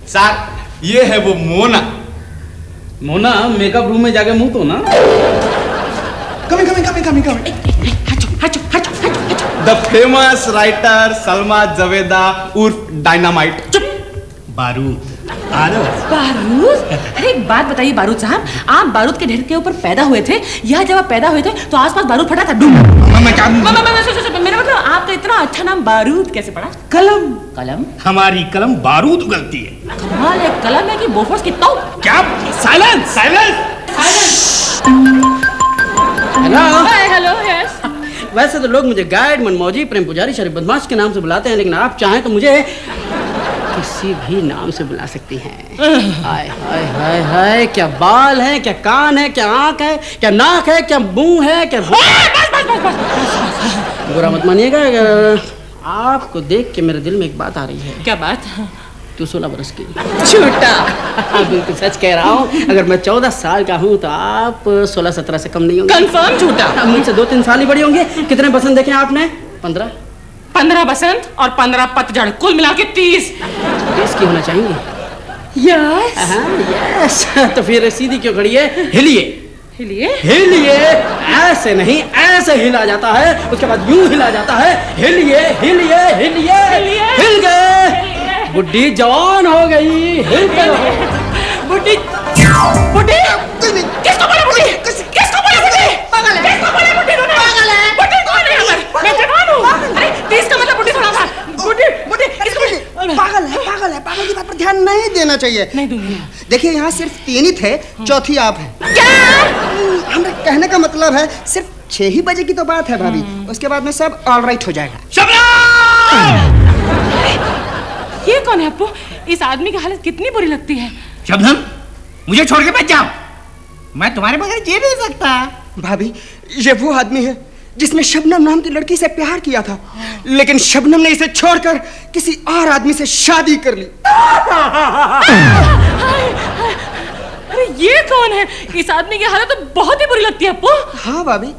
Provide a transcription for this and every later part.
Sir ये है वो मोना। मोना मेकअप रूम में जाके मुंह तो ना। Coming. The famous writer Salma Javeda उर्फ डायनामाइट। चुप। बारूद। बारूद? अरे एक बात बताइए बारूद साहब, आप बारूद के ढेर के ऊपर पैदा हुए थे या जब आप पैदा हुए थे तो आसपास बारूद फटा था? मेरा मतलब आपका इतना अच्छा नाम बारूद कैसे पड़ा? कलम? हमारी कलम बारूद उगलती है। कमाल है, कलम है कि बोफोर्स की तोप? क्या? साइलेंस। Hello yes. वैसे तो लोग मुझे गाइड, मनमौजी, प्रेम पुजारी, शरीफ बदमाश के नाम से बुलाते हैं, लेकिन आप चाहें तो मुझे किसी भी नाम से बुला सकती हैं। हाय हाय हाय हाय, क्या बाल है, क्या कान है, क्या आंख है, क्या नाक है, क्या मुंह है, क्या बुरा मत मानिएगा, आपको देख के मेरे दिल में एक बात आ रही है। क्या बात? तू 16 बरस की। झूठा। बिल्कुल सच कह रहा हूँ। अगर मैं 14 साल का हूँ तो आप 16-17 से कम नहीं होंगे। कंफर्म झूठा। मुझसे 2-3 साल ही बड़ी होंगे। कितने बसंत देखे आपने? 15 बसंत और 15 पतझड़, कुल मिला के 30 की होना चाहिए। यस। तो फिर सीधी क्यों खड़ी है? हिलिए। ऐसे नहीं, ऐसे हिला जाता है, उसके बाद यूं हिला जाता है। हिल गए। बुड्ढी जवान हो गई। हिल गए। बुड्ढी किसको बोला बुड्ढी? किसको बोला बुड्ढी? पागल है। किसको बोला बुड्ढी? पागल है। बुड्ढी कौन है? मैं जवान हूँ। अरे 30 का मतलब बुड्ढी थोड़ा था। बुड्ढी किसको बोली? पागल है। पागल की बात पर ध्यान नहीं देना चाहिए। नहीं दूंगी। देखिए यहाँ सिर्फ 3 ही थे, चौथी आप हैं। क्या? हमें कहने का मतलब है सिर्फ 6 ही बजे की तो बात है भाभी, उसके बाद में सब ऑल राइट हो जाएगा। ये कौन है अप्पू? इस आदमी की हालत कितनी बुरी लगती है। शबनम, मुझे छोड़ के मत जाओ, मैं तुम्हारे बगैर जी नहीं सकता। भाभी ये वो आदमी है जिसने शबनम नाम की लड़की से प्यार किया था, लेकिन शबनम ने इसे छोड़कर किसी और आदमी से शादी कर ली। अरे ये कौन है? इस आदमी की हालत तो बहुत ही बुरी लगती है अप्पू। हाँ भाभी,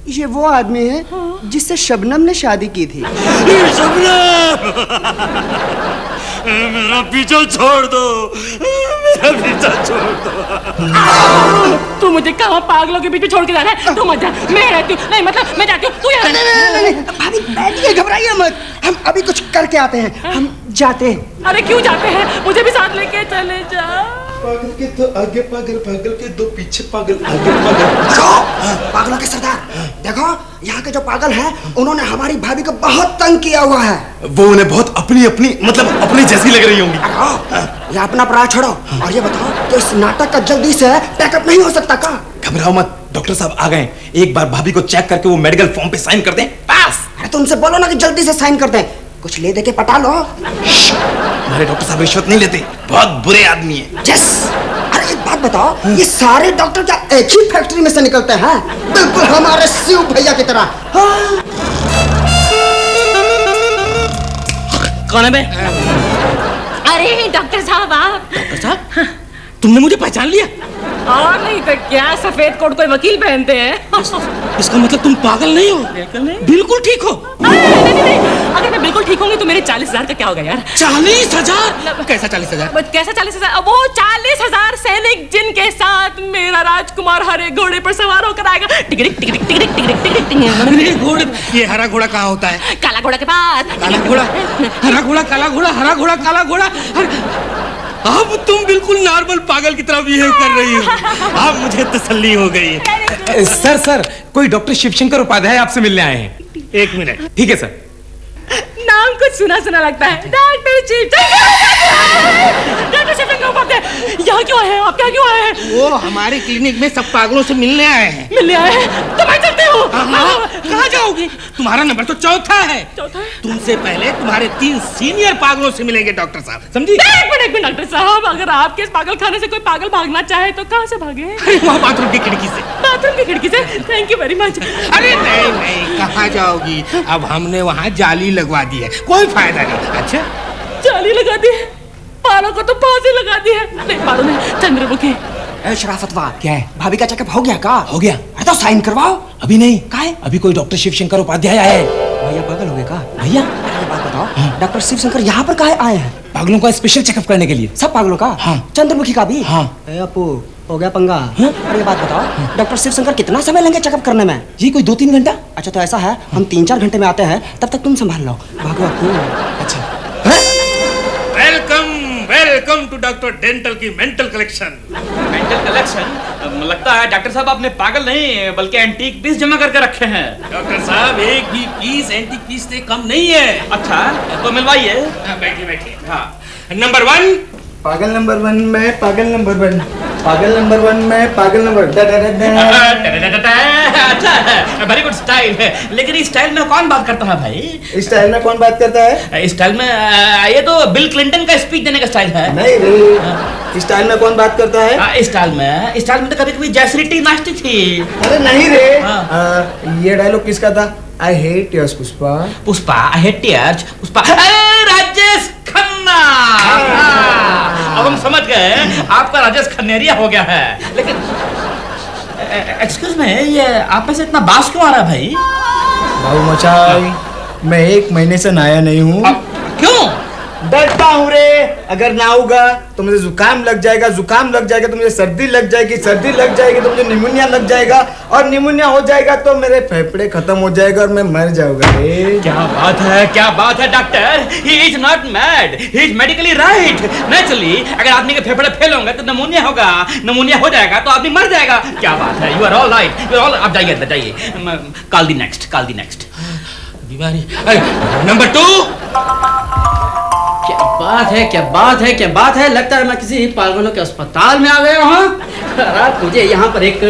ये वो आदमी है जिससे शबनम ने शादी की थी। मेरा पीछा छोड़ दो। तू मुझे कहाँ पागलों के बीच में छोड़ के जा रहा है? तू मत जा, मैं रहती हूँ। नहीं मतलब मैं जाती हूँ, तू यहाँ। नहीं, भाभी बैठिए, घबराइए मत, हम अभी कुछ करके आते हैं, हम जाते हैं। अरे क्यों जाते हैं? मुझे भी साथ लेके चले जा। पागल के तो आगे पागल के दो पीछे पागल आगे पागलों के सरदार देखो, यहाँ के जो पागल हैं उन्होंने हमारी भाभी को बहुत तंग किया हुआ है। वो उन्हें बहुत अपनी जैसी लग रही होंगी। ये अपना पराया छोड़ो और ये बताओ कि इस नाटक का जल्दी से पैकअप नहीं हो सकता का? घबराओ मत, डॉक्टर साहब आ गए। एक बार भाभी को चेक करके वो मेडिकल फॉर्म पे साइन कर दें बस। अरे तो उनसे बोलो ना कि जल्दी से साइन कर दें, कुछ ले दे के पटा लो। हमारे डॉक्टर साहब रिश्वत नहीं लेते, बहुत बुरे आदमी है। यस। अरे एक बात बताओ, ये सारे डॉक्टर क्या एक ही फैक्ट्री में से निकलते हैं? बिल्कुल हमारे शिव भैया की तरह। हाँ। कौन है बे? अरे डॉक्टर साहब आप। डॉक्टर साहब, तुमने मुझे पहचान लिया? और नहीं तो क्या, सफेद कोट कोई वकील पहनते हैं। इसका मतलब तुम पागल नहीं हो? बिल्कुल ठीक हो? नहीं। अगर मैं बिल्कुल ठीक होंगी तो मेरे 40,000 का क्या होगा यार? 40,000? कैसा 40,000? कैसा 40,000? वो 40,000 सैनिक जिनके साथ मेरा राजकुमार हरे घोड़े पर सवार होकर आएगा। टिक घोड़े? ये हरा घोड़ा कहाँ होता है? काला घोड़ा के पास। काला घोड़ा, हरा घोड़ा, काला घोड़ा, हरा घोड़ा, काला घोड़ा। अब तुम बिल्कुल नॉर्मल पागल की तरह बिहेव कर रही हो। अब मुझे तसल्ली हो गई है। सर कोई डॉक्टर शिवशंकर उपाध्याय आपसे मिलने आए हैं। 1 मिनट। ठीक है सर। नाम कुछ सुना लगता है। डॉक्टर शिवशंकर उपाध्याय यहाँ क्यों आए हैं? आप क्या क्यों आए हैं? वो हमारे क्लिनिक में सब पागलों से मिलने आए हैं। मिलने आए हैं तो मैं चलती हूँ। कहाँ जाओगी? तुम्हारा नंबर तो चौथा है। तुमसे पहले तुम्हारे 3 सीनियर पागलों से मिलेंगे डॉक्टर साहब, समझी? एक मिनट डॉक्टर साहब, अगर आपके इस पागल खाने से कोई पागल भागना चाहे तो कहाँ से भागे? वहाँ बाथरूम की खिड़की से। बाथरूम की खिड़की से? Thank you very much. अरे नहीं, कहाँ जाओगी? अब हमने वहाँ जाली लगवा दी है, कोई फायदा नहीं। अच्छा, जाली लगा दी है? पारों को तो फांसी लगा दी है। नहीं पारों नहीं, चंद्रमुखी। शराफतवा, क्या है? भाभी का चेकअप हो गया का? हो गया। अरे तो साइन करवाओ। अभी नहीं। काहे? अभी कोई डॉक्टर शिवशंकर उपाध्याय आए हैं। भैया पागल हो गए का? भैया? अरे बात बताओ, डॉक्टर शिव शंकर यहाँ पर काहे आए हैं? पागलों का स्पेशल चेकअप करने के लिए। सब पागलों का? हाँ। चंद्रमुखी का भी? हाँ। ए अपू, हो गया पंगा। अरे ये बात बताओ, डॉक्टर शिव शंकर कितना समय लेंगे चेकअप करने में? ये कोई 2-3 घंटा। अच्छा तो ऐसा है, हम 3-4 घंटे में आते हैं, तब तक तुम संभाल लो। भागो अपू। अच्छा। Welcome welcome to doctor dental की मेंटल कलेक्शन। Mental collection? लगता है डॉक्टर साहब आपने पागल नहीं बल्कि एंटीक पीस जमा करके रखे हैं। डॉक्टर साहब एक भी पीस एंटीक पीस से कम नहीं है। अच्छा तो मिलवाइए। बैठिए बैठिए। हाँ, नंबर 1 पागल नंबर 1 में पागल नंबर 1, पागल नंबर 1 में पागल नंबर अच्छा है, वेरी गुड स्टाइल है। लेकिन इस स्टाइल में कौन बात करता है भाई? इस स्टाइल में कौन बात करता है? इस स्टाइल में ये तो बिल क्लिंटन का स्पीच देने का स्टाइल है। नहीं रे, इस स्टाइल में कौन बात करता है? इस स्टाइल में तो कभी कभी जयश्री टी नाचती थी। अरे नहीं रे, हाँ। ये डायलॉग किसका था? I hate yes Pushpa. Pushpa, I hate tears. Pushpa, Rajesh Khanna. अब हम समझ गए आपका राजेश खन्नेरिया हो गया है। लेकिन एक्सक्यूज मी, ये आप में से इतना बास क्यों आ रहा है भाई? बाबू मचाई, मैं 1 महीने से नहाया नहीं हूँ। क्यों? डरता हूँ रे, अगर नहाऊंगा तो मुझे जुकाम लग जाएगा, जुकाम लग जाएगा तो मुझे सर्दी लग जाएगी, सर्दी लग जाएगी तो मुझे निमोनिया लग जाएगा, और निमोनिया हो जाएगा तो मेरे फेफड़े खत्म हो जाएगा और मैं मर जाऊंगा रे। क्या बात है doctor? He is not mad, he is medically right. Naturally अगर आदमी के फेफड़े फेल होंगे तो निमोनिया होगा, निमोनिया हो जाएगा तो आदमी मर जाएगा। क्या बात है, you are all right, you are all. आप जाइए अंदर जाइए। कॉल द नेक्स्ट बीमारी। नंबर 2 क्या बात है। लगता है मैं किसी पागलों के अस्पताल में आ गया हूँ। मुझे यहाँ पर एक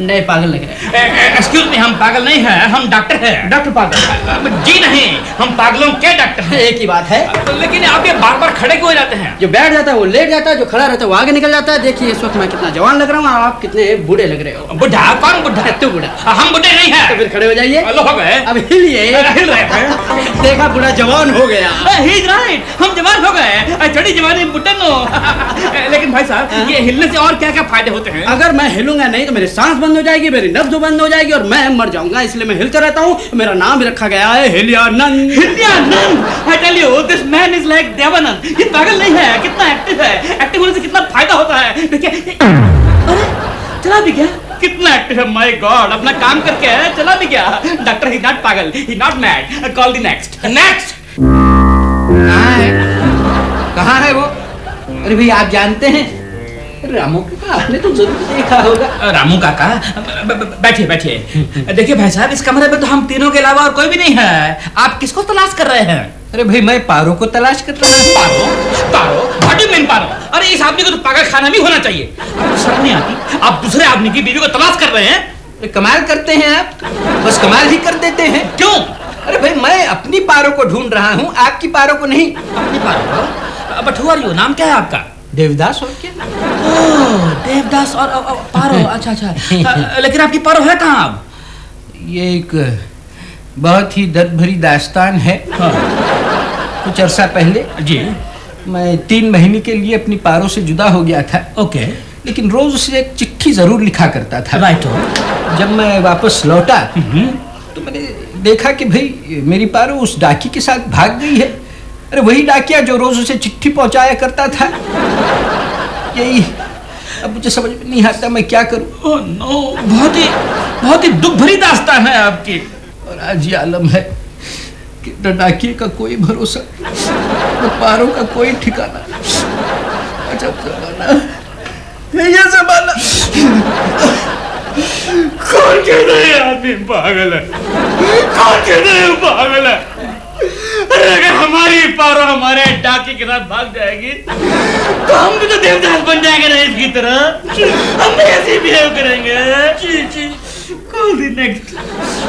नए पागल लग रहे हैं। एक्सक्यूज मी, हम पागल नहीं हैं, हम डॉक्टर हैं। डॉक्टर पागल? जी नहीं, हम पागलों के डॉक्टर हैं। एक ही बात है। लेकिन आप ये बार बार खड़े क्यों हो जाते हैं? जो बैठ जाता है वो लेट जाता है, जो खड़ा रहता है वो आगे निकल जाता है। देखिए इस वक्त मैं कितना जवान लग रहा हूँ और आप कितने बूढ़े लग रहे हो। बुढ़ा? कौन बुढ़ा? तू बूढ़ा। हम बुढ़े नहीं हैं। तो फिर खड़े हो जाइए। लो हो गए। अब हिलिए। हिल रहे हैं। देखा, बूढ़ा जवान हो गया। ही इज राइट, हम जवान हो गए, चढ़ी जवानी बुढ़न हो। लेकिन भाई साहब, ये हिलने से और क्या क्या फायदे होते हैं? अगर मैं हिलूंगा नहीं तो मेरी सांस बंद हो जाएगी, मेरी नब्ज बंद हो जाएगी और मैं मर जाऊंगा। इसलिए मैं हिलता रहता हूँ। मेरा नाम भी रखा गया है Heliyanand. Heliyanand? I tell you, this man is like Devanand. ये पागल नहीं है, कितना एक्टिव है। एक्टिव होने से कितना फायदा होता है। देखिए, अरे चला भी गया। कितना एक्टिव है, माय गॉड। अपना काम करके चला भी गया। डॉक्टर ही नॉट पागल, he not mad. Call the next. कहाँ है वो? अरे भाई आप जानते हैं रामू काका? आपने तो जरूर देखा होगा। रामू काका? बैठिए। देखिए भाई साहब, इस कमरे में तो हम तीनों के अलावा और कोई भी नहीं है। आप किसको तलाश कर रहे हैं? अरे भाई मैं पारो को तलाश कर रहा हूँ। पारो? व्हाट डू यू मीन पारो? अरे इस आदमी को तो पागल खाना भी होना चाहिए। आपको शर्म नहीं आती? आप दूसरे आदमी की बीवी को तलाश कर रहे हैं। कमाल करते हैं आप, बस कमाल ही कर देते हैं। क्यों? अरे भाई मैं अपनी पारो को ढूंढ रहा हूँ, आपकी पारो को नहीं। अपनी Paro? But who are you? नाम क्या है आपका? देवदास और क्या? ओह, देवदास और पारो। अच्छा। लेकिन आपकी पारो है कहाँ अब? ये एक बहुत ही दर्द भरी दास्तान है। हाँ। कुछ अरसा पहले जी, मैं 3 महीने के लिए अपनी पारो से जुदा हो गया था। ओके। लेकिन रोज उसे एक चिट्ठी जरूर लिखा करता था। राइट। जब मैं वापस लौटा तो मैंने देखा कि भाई मेरी पारो उस डाकी के साथ भाग गई है। अरे वही डाकिया जो रोज उसे चिट्ठी पहुंचाया करता था। यही अब मुझे समझ में नहीं आता मैं क्या करूं। ओह नो, बहुत ही दुख भरी दास्तान है आपकी। और आज ये आलम है कि न डाकिए का कोई भरोसा, न पारो का कोई ठिकाना। अजब ज़माना है ये ज़माना। कौन कहता है आदमी पागल है? कौन कहता है पागल है? अरे अगर हमारी पारो हमारे डाके के साथ भाग जाएगी तो हम भी तो देवदास बन जाएंगे ना इसकी तरह। हम भी ऐसे बिहेव करेंगे। जी। Call the next.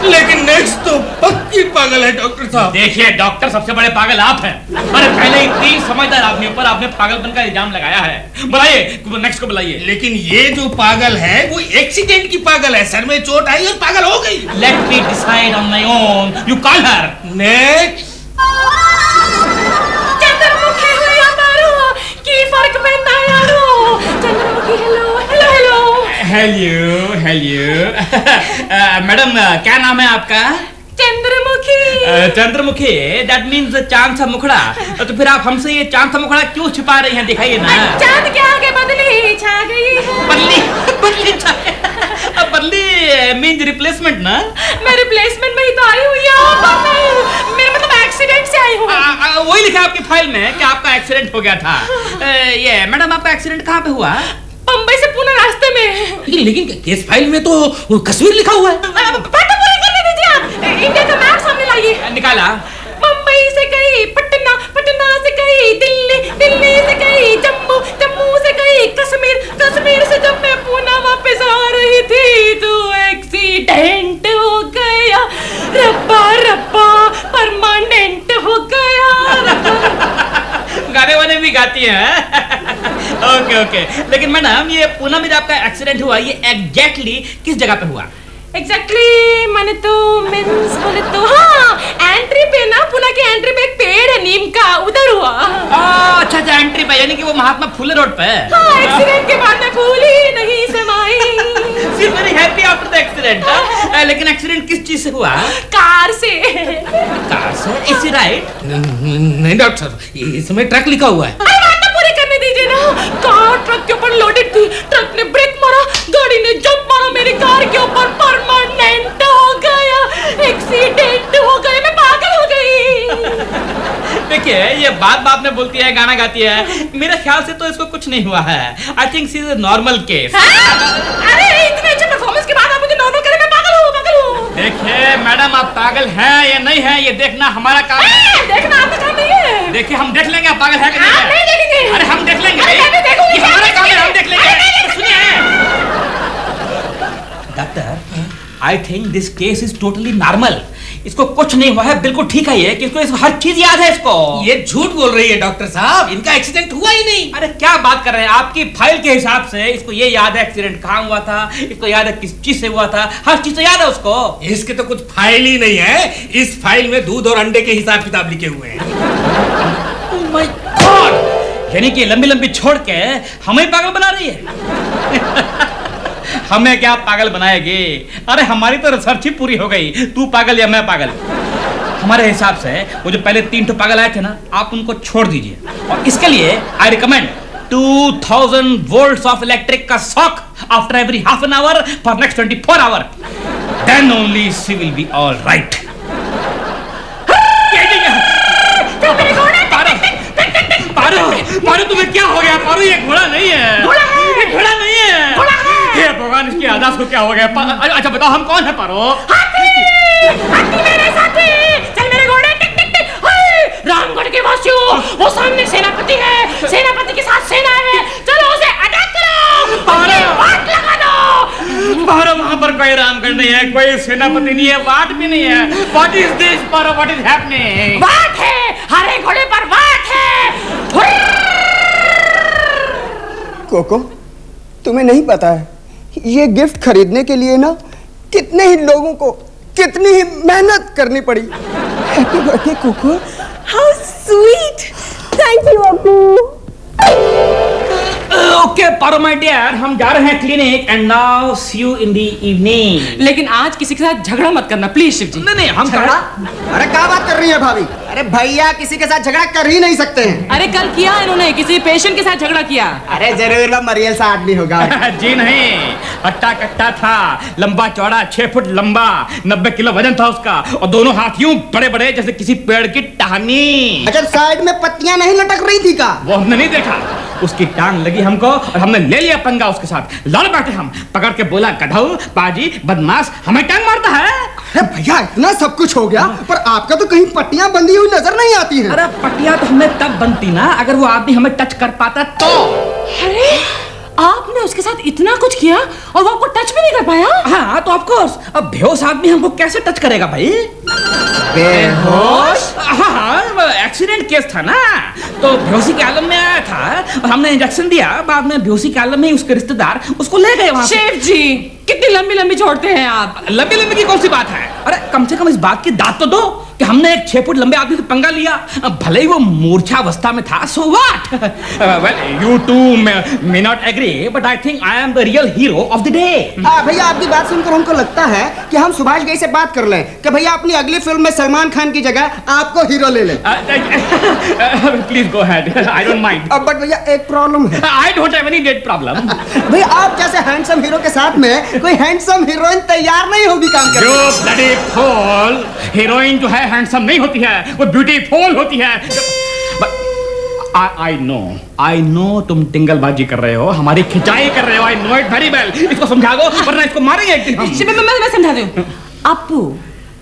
लेकिन नेक्स्ट तो पक्की पागल है डॉक्टर साहब। देखिए डॉक्टर, सबसे बड़े पागल आप हैं। अरे पहले ही 3 समझदार आदमियों पर आपने पागलपन का इल्जाम लगाया है। बुलाइए, नेक्स्ट को बुलाइए। लेकिन ये जो पागल है वो एक्सीडेंट की पागल है। सर में चोट आई और पागल हो गई। Let me decide on my own. You call her. Next. Chandramukhi हुई पारो की फर्क पैंदा यारो। चंद्रमुखी हेलो। मैडम क्या नाम है आपका? चंद्रमुखी। चंद्रमुखी, दैट मीन्स चांद सा मुखड़ा। तो फिर आप हमसे ये चांद सा मुखड़ा क्यों छिपा रही हैं? दिखाइए ना। चांद के आगे बदली छा गई है। बदली बदली अब बदली मीन्स रिप्लेसमेंट ना? मैं रिप्लेसमेंट में ही तो आई हुई हूँ। मेरा मतलब एक्सीडेंट से आई हूँ। वही लिखा आपकी फाइल में कि आपका एक्सीडेंट हो गया था। ये मैडम, आपका एक्सीडेंट कहाँ पे हुआ? बम्बई से पुणे रास्ते में। लेकिन केस फाइल में तो कश्मीर लिखा हुआ है। बात तो पूरी करने दीजिए आप। इंडिया का मैप सामने लाइए। निकाला। मुंबई से गई पटना, पटना से गई दिल्ली, दिल्ली से गई जम्मू, जम्मू से गई कश्मीर, कश्मीर से जब मैं पुणे वापस आ रही थी तो एक्सीडेंट हो गया। रब्बा रब्बा परमानेंट हो गया। गाने वाने भी गाती हैं। Okay okay. लेकिन मैडम, ये पुणे में जब आपका एक्सीडेंट हुआ, ये एग्जैक्टली किस जगह पे हुआ? एग्जैक्टली मैंने तो मीन्स बोले तो हाँ, एंट्री पे ना, पुणे की एंट्री पे एक पेड़ है नीम का, उधर हुआ। अच्छा अच्छा, एंट्री पे, यानी कि वो महात्मा फुले रोड पे। हाँ, एक्सीडेंट के बाद मैं फूल ही नहीं समाई। She very happy after the accident. लेकिन एक्सीडेंट किस चीज से हुआ? कार से। कार से? Is she write? नहीं डॉक्टर साहब, इसमें ट्रक लिखा हुआ है। अरे बात तो पूरी करने दीजिए ना। कार ट्रक के ऊपर लोडेड थी, ट्रक ने ब्रेक मारा, गाड़ी ने जंप मारा मेरी कार के ऊपर, परमानेंट हो गया, एक्सीडेंट हो गया, मैं पागल हो गई। देखिए, ये बात बात में बोलती है, गाना गाती है। मेरे ख्याल से तो इसको कुछ नहीं हुआ है। I think she is a normal case. अरे इतने अच्छे परफॉर्मेंस के बाद आप मुझे नॉर्मल करें, मैं पागल हूँ, पागल हूँ। देखिए मैडम, आप पागल हैं या नहीं है, ये देखना हमारा काम है। देखना आपका काम नहीं है। देखिए, हम देख लेंगे आप पागल है कि नहीं आप है। नहीं देखेंगे। अरे हम देख लेंगे। अरे मैं भी देखूंगी। ये हमारा काम है, हम देख लेंगे। अरे नहीं देख सुनिए doctor, I think this case is totally normal. इसको कुछ नहीं हुआ है, बिल्कुल ठीक है ये, कि इसको हर चीज याद है इसको। ये झूठ बोल रही है डॉक्टर साहब, इनका एक्सीडेंट हुआ ही नहीं। अरे क्या बात कर रहे हैं? आपकी फाइल के हिसाब से इसको ये याद है एक्सीडेंट कहाँ हुआ था, इसको याद है किस चीज से हुआ था, हर चीज तो याद है उसको। इसके तो कुछ फाइल ही नहीं है। इस फाइल में दूध और अंडे के हिसाब किताब लिखे हुए हैं। Oh my God! यानी कि लंबी लंबी छोड़ के हमें पागल बना रही है। हमें क्या पागल बनाएगी? अरे हमारी तो रिसर्च ही पूरी हो गई। तू पागल या मैं पागल? हमारे हिसाब से वो जो पहले 3 पागल आए थे ना, आप उनको छोड़ दीजिए। और इसके लिए I recommend 2000 volts of electric का shock after every half an hour for next 24 hour. Then only she will be all right. Paro, तुम्हें क्या हो गया? पारो, ये घोड़ा नहीं है। ये घोड़ा नहीं है। हे भगवान, इसकी आदास को क्या हो गया? अच्छा बताओ, हम कौन है पारो? हाथी मेरे साथी, चल मेरे घोड़े, टिक टिक टिक। रामगढ़ के वासियों, वो सामने सेनापति है, सेनापति के साथ सेना है, चलो उसे अटैक करो, उसकी वाट लगा दो। पारो, वहां पर कोई रामगढ़ नहीं है, कोई सेनापति नहीं है, वाट भी नहीं है। What is this Paro? What is happening? वाट है, हरे घोड़े पर वाट है। कोको, तुम्हें नहीं पता है, ये गिफ्ट खरीदने के लिए ना कितने ही लोगों को कितनी ही मेहनत करनी पड़ी। Happy birthday Coco. How sweet. Thank you Appu. Okay Paro my dear, हम जा रहे हैं clinic and now see you in the evening. लेकिन आज किसी के साथ झगड़ा मत करना प्लीज शिव जी। नहीं, हम झगड़ा? अरे क्या बात कर रही है भाभी? अरे भैया किसी के साथ झगड़ा कर ही नहीं सकते हैं। अरे कल किया इन्होंने, किसी पेशेंट के साथ झगड़ा किया। अरे जरूर वो मरियल सा आदमी होगा। जी नहीं, हट्टा कट्टा था, लंबा चौड़ा 6 फुट लंबा, 90 किलो वजन था उसका, और दोनों हाथ यूं बड़े बड़े जैसे किसी पेड़ की टहनी। अच्छा, साइड में पत्तियां नहीं लटक रही थी का? वो हमने नहीं देखा, उसकी टांग लगी हमको और हमने ले लिया पंगा उसके साथ। लड़ बैठे हम, पकड़ के बोला गधऊ, पाजी, बदमाश, हमें टांग मारता है। अरे भैया, इतना सब कुछ हो गया, पर आपका तो कहीं पट्टियां बंधी हुई नजर नहीं आती हैं। अरे पट्टियां तो हमें तब बनती ना अगर वो आदमी हमें टच कर पाता तो। अरे आपने उसके साथ इतना कुछ किया और वो आपको टच भी नहीं कर पाया? हाँ तो ऑफ कोर्स, अब बेहोश आदमी हमको कैसे टच करेगा भाई? बेहोश? हाँ, एक्सीडेंट केस था ना, तो बेहोशी के आलम में आया था और हमने इंजेक्शन दिया, बाद में बेहोशी के आलम में उसके रिश्तेदार उसको ले गए वहां से। शेफ जी, कितनी लंबी लंबी छोड़ते हैं आप। लंबी लंबी की कौन सी बात है? अरे कम से कम इस बात की दाद तो दो कि हमने एक 6 फुट लंबे आदमी से पंगा लिया, भले ही वो मूर्छावस्था में था, so what? Well, you two may not agree, but I think I am the real hero of the day. भैया आपकी बात सुनकर हमको लगता है कि हम सुभाष घई से बात कर लें कि भैया अपनी अगली फिल्म में सलमान खान की जगह आपको हीरो ले लें। Please go ahead. I don't mind. But भैया एक प्रॉब्लम है। I don't have any dead problem. भैया आप जैसे हैंडसम हीरो के साथ में कोई हैंडसम हीरोइन तैयार नहीं होगी काम करने। You bloody fool! हीरोइन जो है हैंडसम नहीं होती है, वो ब्यूटीफुल होती है। I know तुम टिंगलबाजी कर रहे हो, हमारी खिंचाई कर रहे हो। I know it very well. इसको समझा दो, वरना इसको मारेंगे एक दिन हम। मैं समझा दूं। अपू,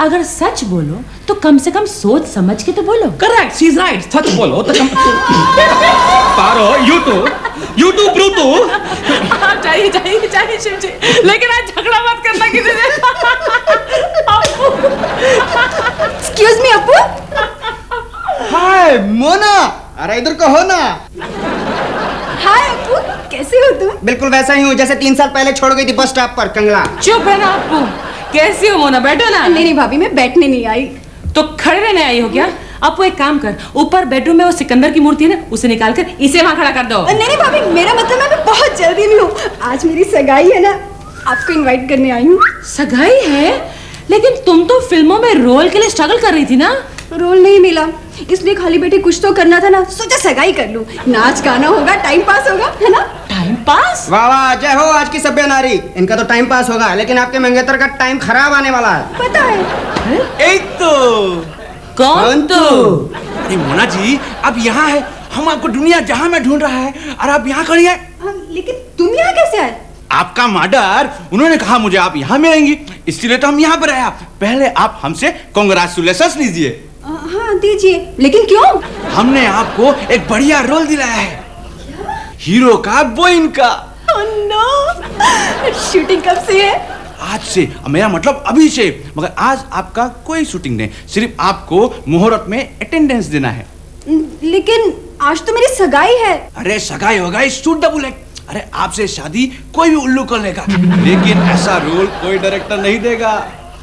अगर सच बोलो तो कम से कम सोच समझ के तो बोलो। Correct, she's right. सच बोलो तो कम। पारो, you two ब्रूटू। आप जाइए शिव जी, लेकिन आज झगड़ा मत करना किसी से। अपू, एक्सक्यूज मी अपू। हाय मोना, अरे इधर को हो ना। हाय अपू, कैसे हो तुम? बिल्कुल वैसा ही हूँ जैसे 3 साल पहले छोड़ गई थी बस स्टॉप पर कंगला। चुप है ना अपू। कैसी हो मोना, बैठो ना। नहीं भाभी, मैं बैठने नहीं आई। तो खड़े रहने आई हो क्या? अपू एक काम कर, ऊपर बेडरूम में वो सिकंदर की मूर्ति है ना, उसे निकाल कर इसे वहां खड़ा कर दो। नहीं भाभी, मेरा मतलब है मैं बहुत जल्दी में हूँ। आज मेरी सगाई है ना, आपको इनवाइट करने आई हूँ। सगाई है? लेकिन तुम तो फिल्मों में रोल के लिए स्ट्रगल कर रही थी ना। रोल नहीं मिला, इसलिए खाली बैठी कुछ तो करना था ना, सोचा सगाई कर लूं। नाच गाना होगा, टाइम पास होगा, है ना? Time pass? वाह वाह, जय हो आज की सभ्य नारी। इनका तो टाइम पास होगा, लेकिन आपके मंगेतर का टाइम खराब आने वाला है। पता है? एक तो कौन तो? अरे मोना जी, अब यहाँ है, हम आपको दुनिया जहाँ में ढूंढ रहा है और आप यहाँ खड़ी है। लेकिन तुम यहाँ कैसे आए? आपका मर्डर, उन्होंने कहा मुझे आप यहाँ मिलेंगी, इसलिए तो हम यहाँ पर आए। पहले आप हमसे कांग्रेचुलेशंस लीजिए। हाँ दीजिए, लेकिन क्यों? हमने आपको एक बढ़िया रोल दिलाया है, हीरो का बोइन का। Oh no! शूटिंग कब से है? आज से, मेरा मतलब अभी से। मगर आज आपका कोई शूटिंग नहीं, सिर्फ आपको मुहूर्त में अटेंडेंस देना है। लेकिन आज तो मेरी सगाई है। अरे सगाई होगा, शूट द बुलेट। अरे आपसे शादी कोई भी उल्लू कर लेगा, लेकिन ऐसा रोल कोई डायरेक्टर नहीं देगा।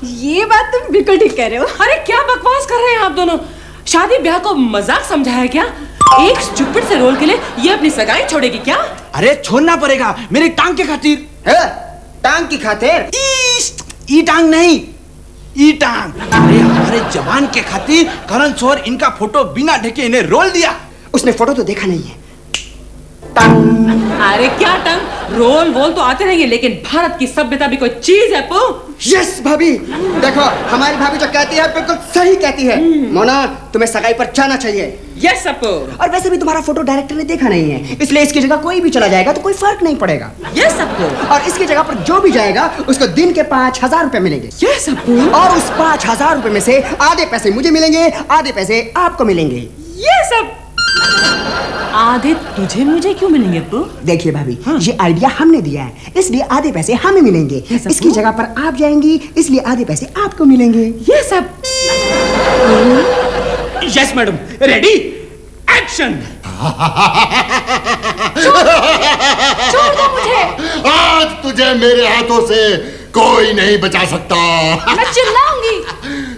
ये बात तुम बिल्कुल ठीक कह रहे हो। अरे क्या बकवास कर रहे हैं आप दोनों? शादी ब्याह को मजाक समझा है क्या? एक स्टूपिड से रोल के लिए ये अपनी सगाई छोड़ेगी क्या? अरे छोड़ना पड़ेगा, मेरी टांग के खातिर। है? टांग की खातिर? ई टांग नहीं, ई टांग। अरे हमारे जवान के खातिर करण जौहर इनका फोटो बिना ढके इन्हें रोल दिया। उसने फोटो तो देखा नहीं है। अरे क्या टंग, रोल वोल तो आते रहेंगे, लेकिन भारत की सभ्यता भी कोई चीज है पो। यस भाभी, देखो हमारी भाभी जो कहती है बिल्कुल सही कहती है। मोना, तुम्हें सगाई पर जाना चाहिए। यस अपो। और वैसे भी तुम्हारा फोटो डायरेक्टर ने देखा नहीं है, इसलिए इसकी जगह कोई भी चला जाएगा तो कोई फर्क नहीं पड़ेगा। यस अपो। और इसकी जगह पर जो भी जाएगा उसको दिन के 5,000 रुपए मिलेंगे। यस अपो। और उस 5,000 रुपए में से आधे पैसे मुझे मिलेंगे, आधे पैसे आपको मिलेंगे। यस अपो। आधे तुझे मुझे क्यों मिलेंगे अपू? देखिए भाभी, ये आइडिया हमने दिया है, इसलिए आधे पैसे हमें मिलेंगे। इसकी जगह पर आप जाएंगी, इसलिए आधे पैसे आपको मिलेंगे। ये सब। Yes madam, ready, action. छोड़ दो मुझे। आज तुझे मेरे हाथों से कोई नहीं बचा सकता। मैं चिल्लाऊंगी।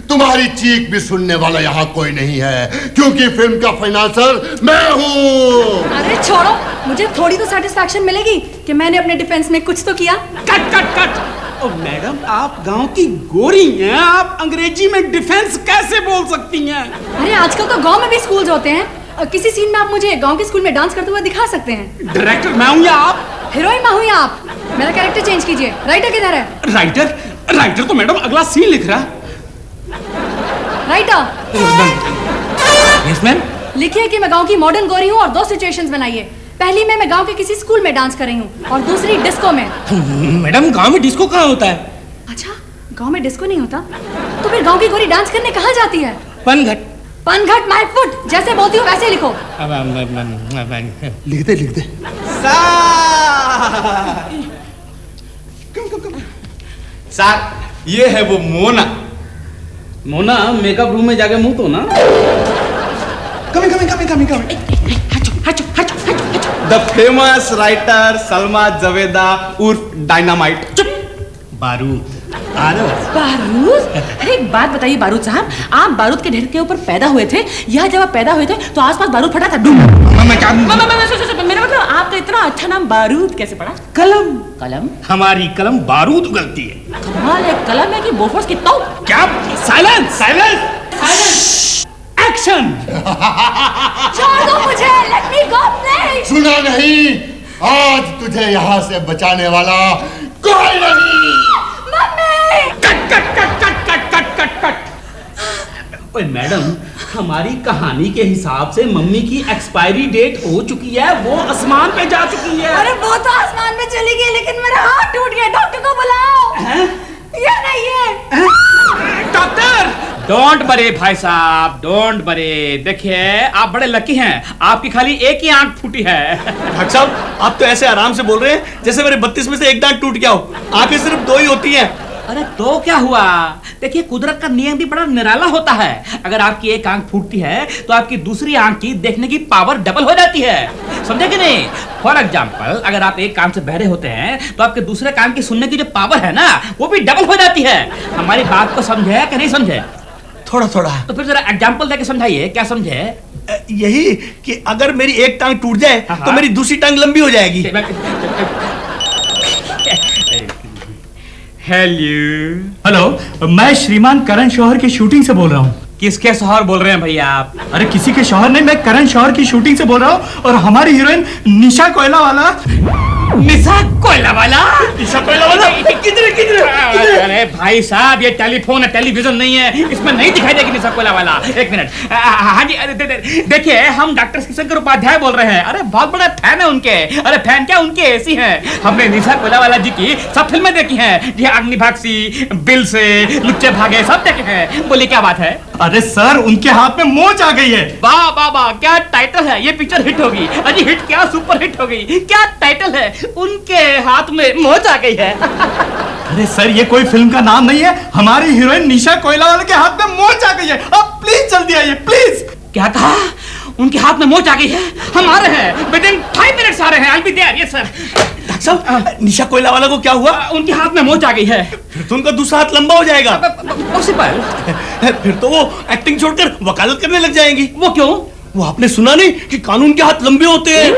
तुम्हारी चीख भी सुनने वाला यहाँ कोई नहीं है, क्योंकि फिल्म का फाइनेंसर मैं हूँ। अरे छोड़ो, मुझे थोड़ी तो सेटिस्फैक्शन मिलेगी कि मैंने अपने डिफेंस में कुछ तो किया। Cut cut cut. ओ मैडम, आप गांव की गोरी हैं, आप अंग्रेजी में डिफेंस कैसे बोल सकती हैं? अरे आजकल तो गांव में भी स्कूल्स होते हैं, और किसी सीन में आप मुझे गांव के स्कूल में डांस करते हुए दिखा सकते हैं। डायरेक्टर मैं हूँ या आप? हीरोइन मैं हूँ या आप? मेरा कैरेक्टर चेंज कीजिए। राइटर किधर है? राइटर तो मैडम अगला सीन लिख रहा है। राइटर। Yes ma'am. लिखिए कि मैं गांव की मॉडर्न गोरी हूँ और 2 सिचुएशंस बनाइए। पहली में मैं गांव के किसी स्कूल में डांस कर रही हूँ और दूसरी डिस्को में। मैडम गांव में डिस्को कहाँ होता है? अच्छा, गांव में डिस्को नहीं होता? तो फिर गांव की गोरी डांस करने कहाँ जाती है? पनघट। पनघट माय फुट, जैसे बोलती हूँ वैसे लिखो। लिख दे। सर, ये है वो मोना। मोना, मेकअप रूम में जाके मुंह तो ना। Coming. The famous writer Salma Javeda उर्फ डायनामाइट। बारूद। बारूद, अरे एक बात बताइए बारूद साहब, आप बारूद के ढेर के ऊपर पैदा हुए थे या जब आप पैदा हुए थे तो आसपास बारूद फटा था? मेरा मतलब आपका इतना अच्छा नाम बारूद कैसे पड़ा? कलम, कलम? हमारी कलम बारूद उगलती है। कमाल है, कलम है कि बोफोर्स की तोप? क्या? Silence, silence, action. छोड़ दो मुझे, लेट मी गो प्लीज। सुना नहीं, आज तुझे यहाँ से बचाने वाला कोई नहीं। Cut cut cut cut cut cut cut cut. ओए मैडम, हमारी कहानी के हिसाब से मम्मी की एक्सपायरी डेट हो चुकी है, वो आसमान पे जा चुकी है। अरे वो तो आसमान में चली गई, लेकिन मेरा हाथ टूट गया, डॉक्टर को बुलाओ। ये नहीं है डॉक्टर। डोंट वरी भाई साहब, डोंट वरी। देखिए आप बड़े लकी हैं, आपकी खाली एक ही आंख फूटी है। डॉक्टर साहब, आप तो ऐसे आराम से बोल रहे हैं जैसे मेरे 32 में से एक दांत टूट गया हो। आंखें सिर्फ 2 ही होती हैं। अरे तो क्या हुआ? देखिए कुदरत का नियम भी बड़ा निराला होता है। अगर आपकी एक आंख फूटती है तो आपकी दूसरी आंख की देखने की पावर डबल हो जाती है, समझे कि नहीं? फॉर एग्जाम्पल, अगर आप एक कान से बहरे होते हैं तो आपके दूसरे कान की सुनने की जो पावर है ना, वो भी डबल हो जाती है। हमारी बात को समझे कि नहीं समझे? थोड़ा थोड़ा। तो फिर जरा एग्जाम्पल देके समझाइए, क्या समझे? यही कि अगर मेरी एक टांग टूट जाए हाँ। तो मेरी दूसरी टांग लंबी हो जाएगी। हेलो, मैं श्रीमान करण शौहर की शूटिंग से बोल रहा हूँ। किसके शौहर बोल रहे हैं भैया आप? अरे किसी के शौहर नहीं, मैं करण शौहर की शूटिंग से बोल रहा हूँ। और हमारी हीरोइन निशा कोयला वाला। निशा कोयला वाला? निशा कोयला वाला किधर? अरे भाई साहब, ये टेलीफोन है, टेलीविजन नहीं है, इसमें नहीं दिखाई देगी निशा कोयला वाला। एक मिनट। हाँ जी, देखिए हम डॉक्टर शंकर उपाध्याय बोल रहे हैं। अरे बहुत बड़ा फैन है उनके। अरे फैन क्या, उनके ऐसी हैं। हमने निशा कोयला वाला जी की सब फिल्में देखी हैं जी, अग्निभागसी, बिल से, लुच्चे भागे, सब देखे हैं। बोलिए क्या बात है? अरे सर, उनके हाथ में मोच आ गई है। वाह वाह वाह, क्या टाइटल है! ये पिक्चर हिट होगी। अजी हिट क्या, सुपर हिट हो गई। क्या टाइटल है? उनके हाथ में मोच आ गई है। अरे सर, ये कोई फिल्म का नाम नहीं है। हमारी हीरोइन निशा कोयला वाले के हाथ में मोच आ गई है। आप प्लीज जल्दी आइए, प्लीज। क्या कहा? उनके हाथ में मोच आ गई है? हम आ रहे हैं, विदिन 5 मिनट्स आ रहे हैं। I'll be there, yes sir। Doctor साहब, निशा कोयला वाला को क्या हुआ? उनके हाथ में मोच आ गई है। फिर तो उनका दूसरा हाथ लंबा हो जाएगा। पॉसिबल। फिर तो वो एक्टिंग छोड़कर वकालत करने लग जाएंगी। वो क्यों? वो आपने सुना नहीं कि कानून के हाथ लंबे होते हैं?